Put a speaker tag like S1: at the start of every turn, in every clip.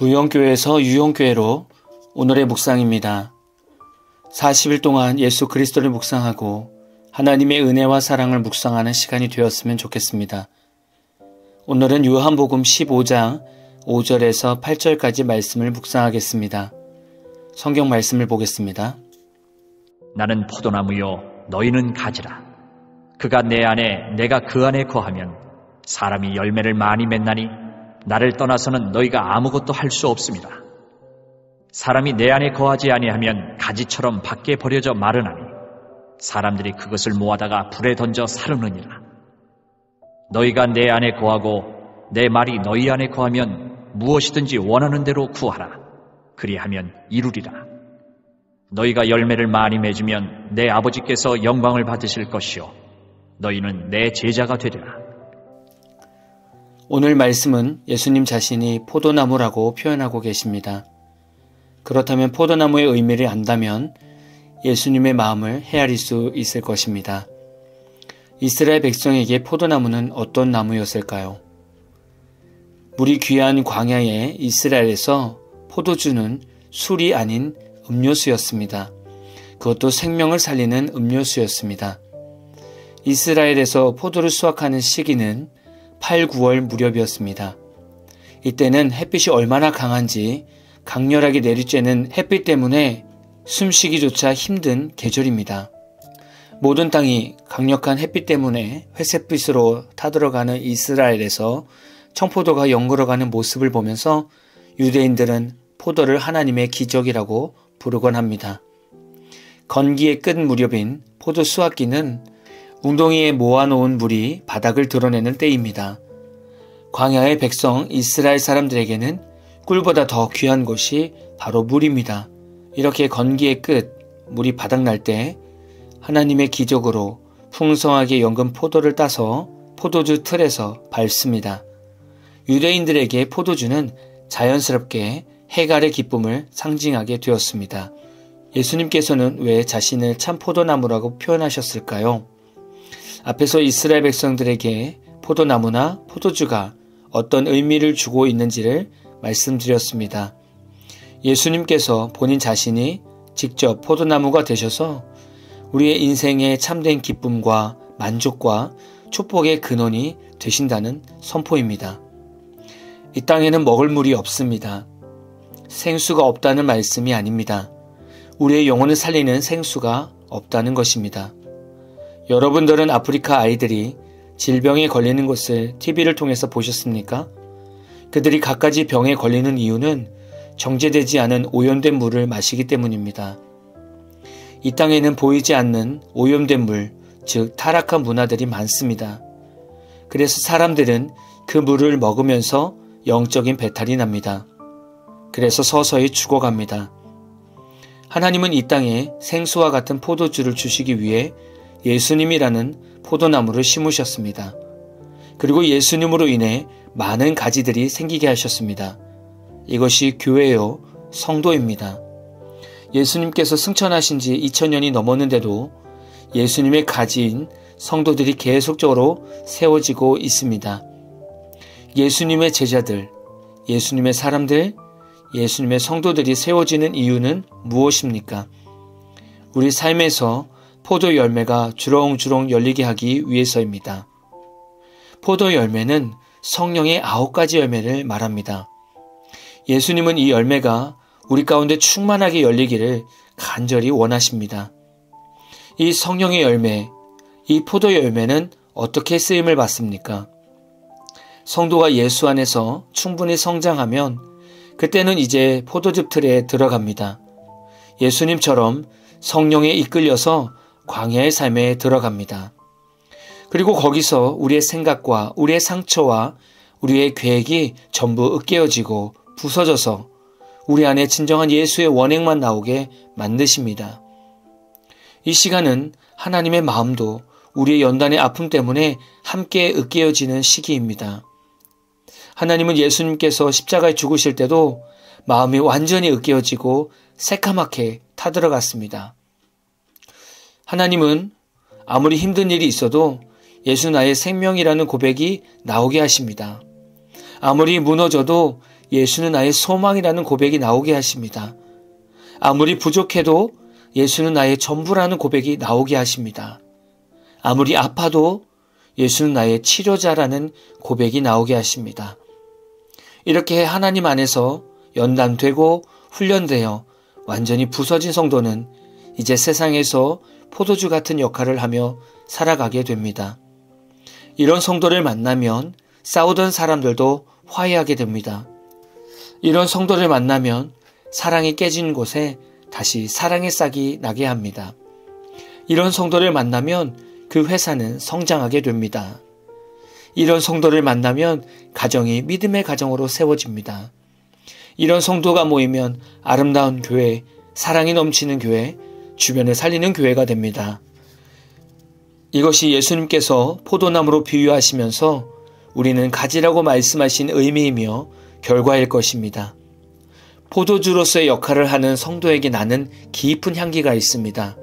S1: 무용교회에서 유용교회로 오늘의 묵상입니다. 40일 동안 예수 그리스도를 묵상하고 하나님의 은혜와 사랑을 묵상하는 시간이 되었으면 좋겠습니다. 오늘은 요한복음 15장 5절에서 8절까지 말씀을 묵상하겠습니다. 성경 말씀을 보겠습니다.
S2: 나는 포도나무요 너희는 가지라. 그가 내 안에 내가 그 안에 거하면 사람이 열매를 많이 맺나니 나를 떠나서는 너희가 아무것도 할 수 없습니다. 사람이 내 안에 거하지 아니하면 가지처럼 밖에 버려져 마르나니 사람들이 그것을 모아다가 불에 던져 사르느니라. 너희가 내 안에 거하고 내 말이 너희 안에 거하면 무엇이든지 원하는 대로 구하라. 그리하면 이루리라. 너희가 열매를 많이 맺으면 내 아버지께서 영광을 받으실 것이요 너희는 내 제자가 되리라.
S1: 오늘 말씀은 예수님 자신이 포도나무라고 표현하고 계십니다. 그렇다면 포도나무의 의미를 안다면 예수님의 마음을 헤아릴 수 있을 것입니다. 이스라엘 백성에게 포도나무는 어떤 나무였을까요? 물이 귀한 광야의 이스라엘에서 포도주는 술이 아닌 음료수였습니다. 그것도 생명을 살리는 음료수였습니다. 이스라엘에서 포도를 수확하는 시기는 8, 9월 무렵이었습니다. 이때는 햇빛이 얼마나 강한지 강렬하게 내리쬐는 햇빛 때문에 숨쉬기조차 힘든 계절입니다. 모든 땅이 강력한 햇빛 때문에 회색빛으로 타들어가는 이스라엘에서 청포도가 연그러가는 모습을 보면서 유대인들은 포도를 하나님의 기적이라고 부르곤 합니다. 건기의 끝 무렵인 포도 수확기는 웅덩이에 모아놓은 물이 바닥을 드러내는 때입니다. 광야의 백성 이스라엘 사람들에게는 꿀보다 더 귀한 것이 바로 물입니다. 이렇게 건기의 끝, 물이 바닥날 때 하나님의 기적으로 풍성하게 연근 포도를 따서 포도주 틀에서 밟습니다. 유대인들에게 포도주는 자연스럽게 해갈의 기쁨을 상징하게 되었습니다. 예수님께서는 왜 자신을 참 포도나무라고 표현하셨을까요? 앞에서 이스라엘 백성들에게 포도나무나 포도주가 어떤 의미를 주고 있는지를 말씀드렸습니다. 예수님께서 본인 자신이 직접 포도나무가 되셔서 우리의 인생의 참된 기쁨과 만족과 축복의 근원이 되신다는 선포입니다. 이 땅에는 먹을 물이 없습니다. 생수가 없다는 말씀이 아닙니다. 우리의 영혼을 살리는 생수가 없다는 것입니다. 여러분들은 아프리카 아이들이 질병에 걸리는 것을 TV를 통해서 보셨습니까? 그들이 갖가지 병에 걸리는 이유는 정제되지 않은 오염된 물을 마시기 때문입니다. 이 땅에는 보이지 않는 오염된 물, 즉 타락한 문화들이 많습니다. 그래서 사람들은 그 물을 먹으면서 영적인 배탈이 납니다. 그래서 서서히 죽어갑니다. 하나님은 이 땅에 생수와 같은 포도주를 주시기 위해 예수님이라는 포도나무를 심으셨습니다. 그리고 예수님으로 인해 많은 가지들이 생기게 하셨습니다. 이것이 교회요, 성도입니다. 예수님께서 승천하신 지 2000년이 넘었는데도 예수님의 가지인 성도들이 계속적으로 세워지고 있습니다. 예수님의 제자들, 예수님의 사람들, 예수님의 성도들이 세워지는 이유는 무엇입니까? 우리 삶에서 포도 열매가 주렁주렁 열리게 하기 위해서입니다. 포도 열매는 성령의 9가지 열매를 말합니다. 예수님은 이 열매가 우리 가운데 충만하게 열리기를 간절히 원하십니다. 이 성령의 열매, 이 포도 열매는 어떻게 쓰임을 받습니까? 성도가 예수 안에서 충분히 성장하면 그때는 이제 포도즙 틀에 들어갑니다. 예수님처럼 성령에 이끌려서 광야의 삶에 들어갑니다. 그리고 거기서 우리의 생각과 우리의 상처와 우리의 계획이 전부 으깨어지고 부서져서 우리 안에 진정한 예수의 원행만 나오게 만드십니다. 이 시간은 하나님의 마음도 우리의 연단의 아픔 때문에 함께 으깨어지는 시기입니다. 하나님은 예수님께서 십자가에 죽으실 때도 마음이 완전히 으깨어지고 새카맣게 타들어갔습니다. 하나님은 아무리 힘든 일이 있어도 예수 나의 생명이라는 고백이 나오게 하십니다. 아무리 무너져도 예수는 나의 소망이라는 고백이 나오게 하십니다. 아무리 부족해도 예수는 나의 전부라는 고백이 나오게 하십니다. 아무리 아파도 예수는 나의 치료자라는 고백이 나오게 하십니다. 이렇게 하나님 안에서 연단되고 훈련되어 완전히 부서진 성도는 이제 세상에서 포도주 같은 역할을 하며 살아가게 됩니다. 이런 성도를 만나면 싸우던 사람들도 화해하게 됩니다. 이런 성도를 만나면 사랑이 깨진 곳에 다시 사랑의 싹이 나게 합니다. 이런 성도를 만나면 그 회사는 성장하게 됩니다. 이런 성도를 만나면 가정이 믿음의 가정으로 세워집니다. 이런 성도가 모이면 아름다운 교회, 사랑이 넘치는 교회, 주변을 살리는 교회가 됩니다. 이것이 예수님께서 포도나무로 비유하시면서 우리는 가지라고 말씀하신 의미이며 결과일 것입니다. 포도주로서의 역할을 하는 성도에게 나는 깊은 향기가 있습니다.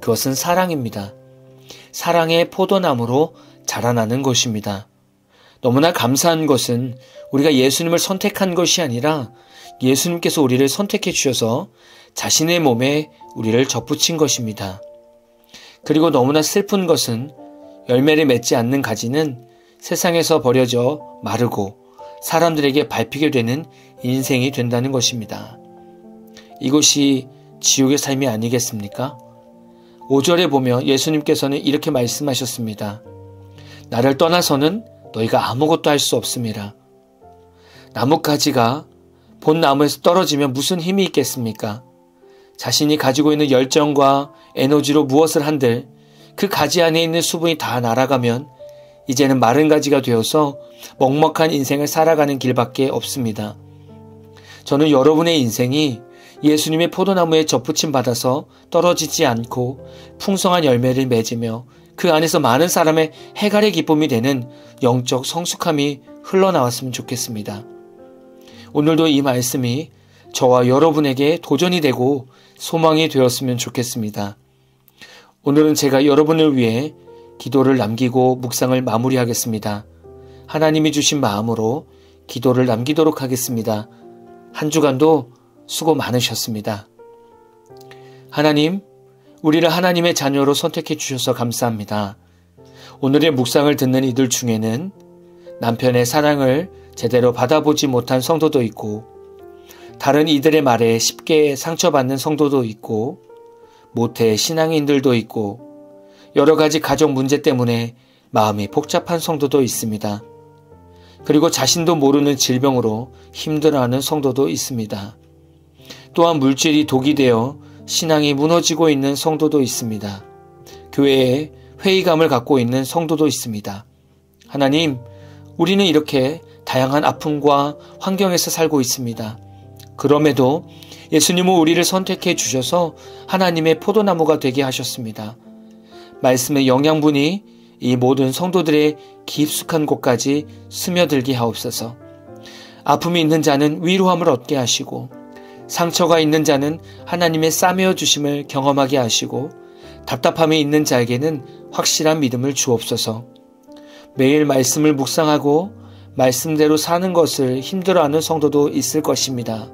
S1: 그것은 사랑입니다. 사랑의 포도나무로 자라나는 것입니다. 너무나 감사한 것은 우리가 예수님을 선택한 것이 아니라 예수님께서 우리를 선택해 주셔서 자신의 몸에 우리를 접붙인 것입니다. 그리고 너무나 슬픈 것은 열매를 맺지 않는 가지는 세상에서 버려져 마르고 사람들에게 밟히게 되는 인생이 된다는 것입니다. 이것이 지옥의 삶이 아니겠습니까? 5절에 보면 예수님께서는 이렇게 말씀하셨습니다. 나를 떠나서는 너희가 아무것도 할 수 없음이라. 나뭇가지가 본 나무에서 떨어지면 무슨 힘이 있겠습니까? 자신이 가지고 있는 열정과 에너지로 무엇을 한들 그 가지 안에 있는 수분이 다 날아가면 이제는 마른 가지가 되어서 먹먹한 인생을 살아가는 길밖에 없습니다. 저는 여러분의 인생이 예수님의 포도나무에 접붙임 받아서 떨어지지 않고 풍성한 열매를 맺으며 그 안에서 많은 사람의 해갈의 기쁨이 되는 영적 성숙함이 흘러나왔으면 좋겠습니다. 오늘도 이 말씀이 저와 여러분에게 도전이 되고 소망이 되었으면 좋겠습니다. 오늘은 제가 여러분을 위해 기도를 남기고 묵상을 마무리하겠습니다. 하나님이 주신 마음으로 기도를 남기도록 하겠습니다. 한 주간도 수고 많으셨습니다. 하나님, 우리를 하나님의 자녀로 선택해 주셔서 감사합니다. 오늘의 묵상을 듣는 이들 중에는 남편의 사랑을 제대로 받아보지 못한 성도도 있고 다른 이들의 말에 쉽게 상처받는 성도도 있고 모태 신앙인들도 있고 여러 가지 가정 문제 때문에 마음이 복잡한 성도도 있습니다. 그리고 자신도 모르는 질병으로 힘들어하는 성도도 있습니다. 또한 물질이 독이 되어 신앙이 무너지고 있는 성도도 있습니다. 교회에 회의감을 갖고 있는 성도도 있습니다. 하나님, 우리는 이렇게 다양한 아픔과 환경에서 살고 있습니다. 그럼에도 예수님은 우리를 선택해 주셔서 하나님의 포도나무가 되게 하셨습니다. 말씀의 영양분이 이 모든 성도들의 깊숙한 곳까지 스며들게 하옵소서. 아픔이 있는 자는 위로함을 얻게 하시고 상처가 있는 자는 하나님의 싸매어 주심을 경험하게 하시고 답답함이 있는 자에게는 확실한 믿음을 주옵소서. 매일 말씀을 묵상하고 말씀대로 사는 것을 힘들어하는 성도도 있을 것입니다.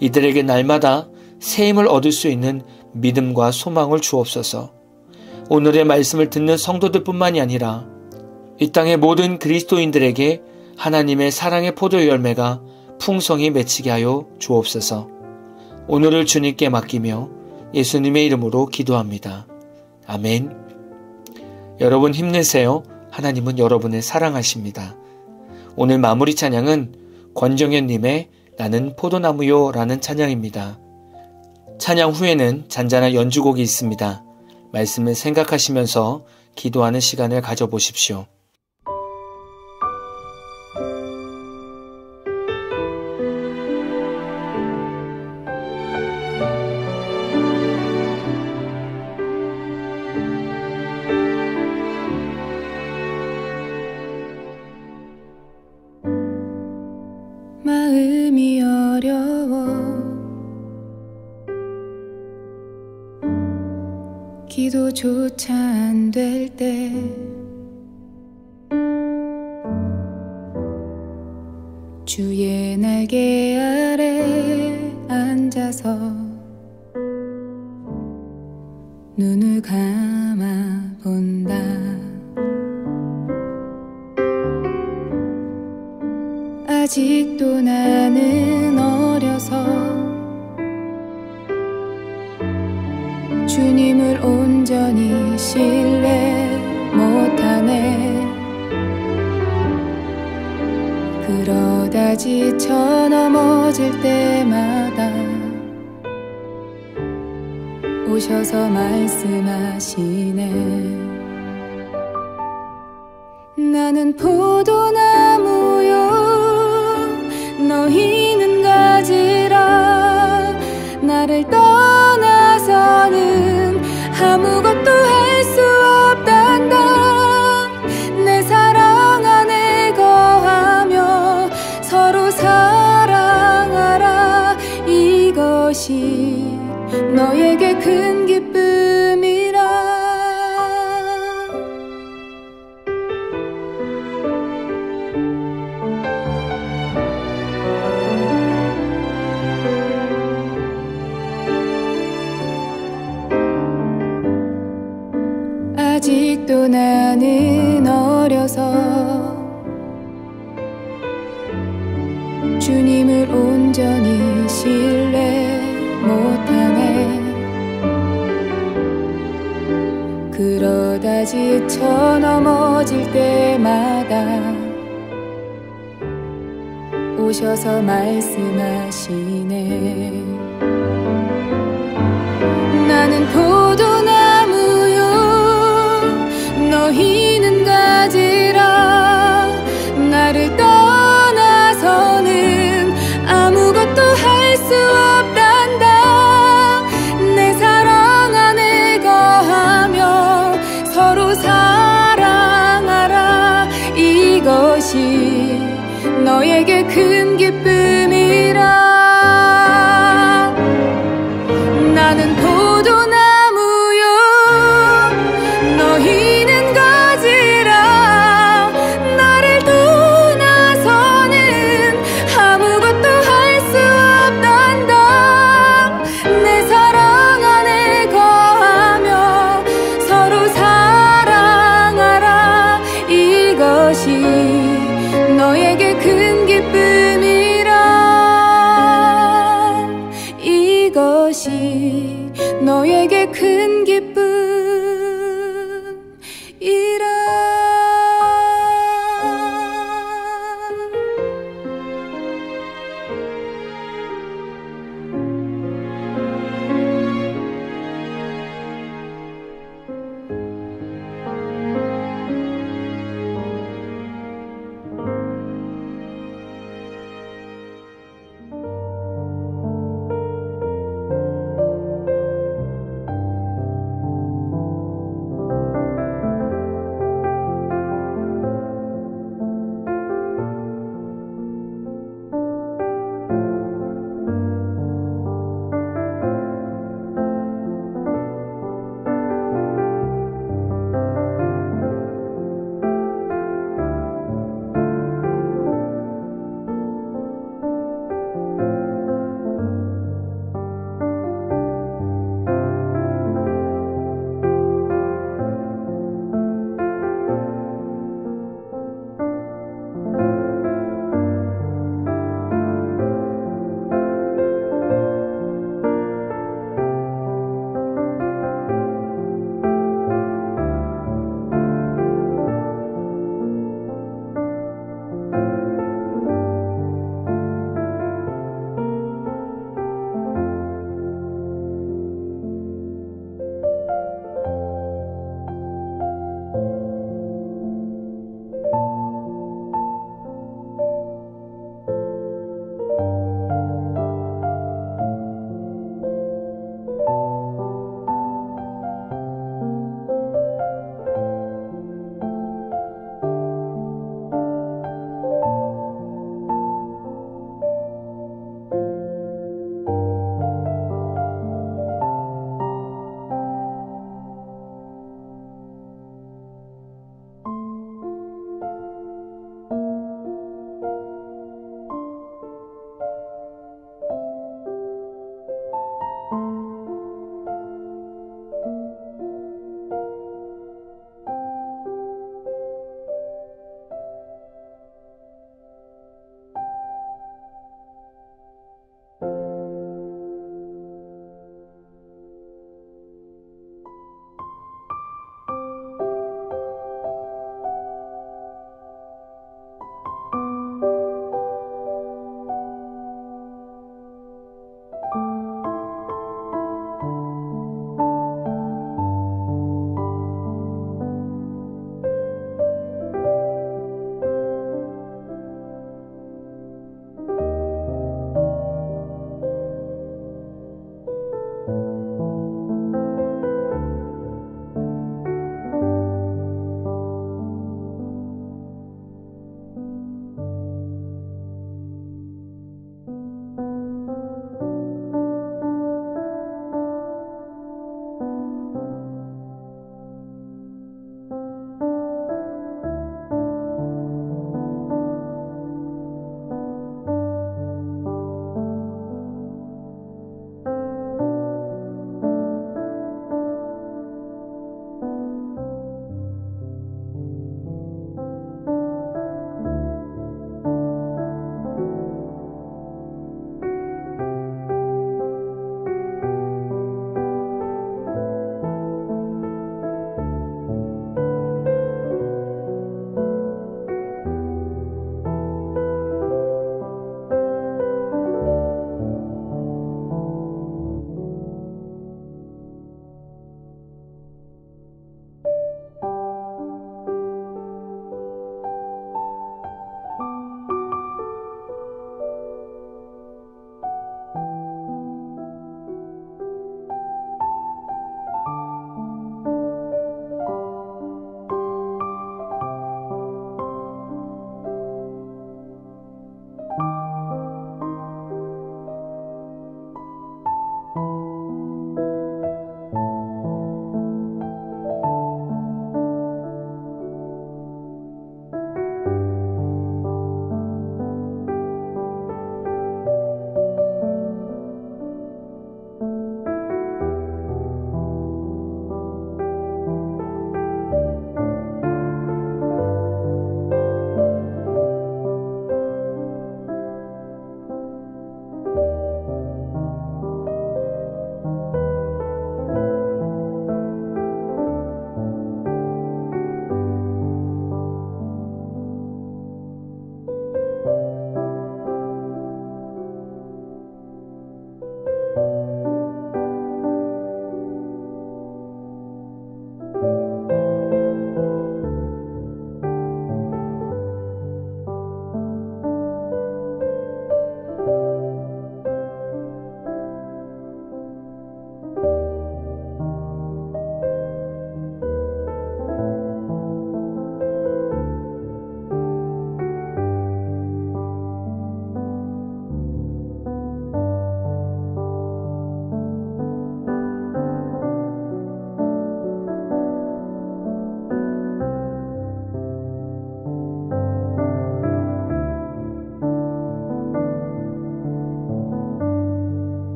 S1: 이들에게 날마다 새 힘을 얻을 수 있는 믿음과 소망을 주옵소서. 오늘의 말씀을 듣는 성도들뿐만이 아니라 이 땅의 모든 그리스도인들에게 하나님의 사랑의 포도 열매가 풍성히 맺히게 하여 주옵소서. 오늘을 주님께 맡기며 예수님의 이름으로 기도합니다. 아멘. 여러분 힘내세요. 하나님은 여러분을 사랑하십니다. 오늘 마무리 찬양은 권정현님의 나는 포도나무요 라는 찬양입니다. 찬양 후에는 잔잔한 연주곡이 있습니다. 말씀을 생각하시면서 기도하는 시간을 가져보십시오.
S3: 마음이 어려워 기도조차 안 될 때 주의 아직도 나는 어려서 주님을 온전히 신뢰 못하네. 그러다 지쳐 넘어질 때마다 오셔서 말씀하시네. 나는 포도나무요 너희는 가지라. 나를 떠나서는 아무것도 할 수 없단다. 내 사랑 안에 거하며 서로 사랑하라. 이것이 너에게 큰 기쁨이라. 아직도 나는 어려서 주님을 온전히 신뢰 못하네. 그러다 지쳐 넘어질 때마다 오셔서 말씀하시네. 나는 포도나무요 너희는 가지라. 나를 떠나서는 아무것도 할 수 없단다. 내 사랑 안에 거하며 서로 사랑하라. 이것이 너에게 큰 기쁨이라.